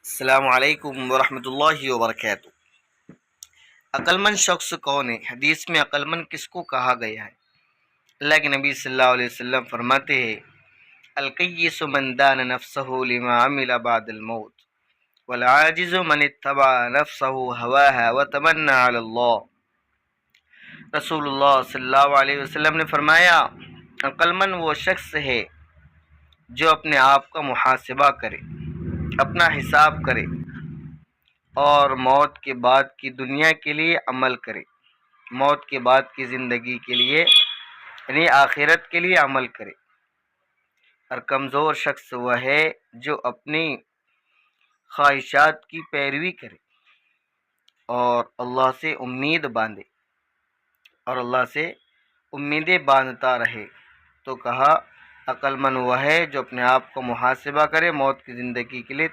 السلام علیکم ورحمۃ اللہ وبرکاتہ۔ عقلمند شخص کون ہے؟ حدیث میں عقلمند کس کو کہا گیا ہے؟ اللہ کے نبی صلی اللہ علیہ وسلم فرماتے ہیں القیس من دان نفسہ لما عمل بعد الموت والعاجز من اتبع نفسہ ہواها وتمنى علی اللہ۔ رسول اللہ صلی اللہ علیہ وسلم نے فرمایا عقلمند وہ شخص ہے جو اپنے آپ کا محاسبہ کرے، اپنا حساب کرے اور موت کے بعد کی دنیا کے لیے عمل کرے، موت کے بعد کی زندگی کے لیے یعنی آخرت کے لیے عمل کرے۔ اور کمزور شخص وہ ہے جو اپنی خواہشات کی پیروی کرے اور اللہ سے امید باندھے اور اللہ سے امیدیں باندھتا رہے۔ تو کہا عقل مند وہ ہے جو اپنے آپ کو محاسبہ کرے، موت کی زندگی کے لیے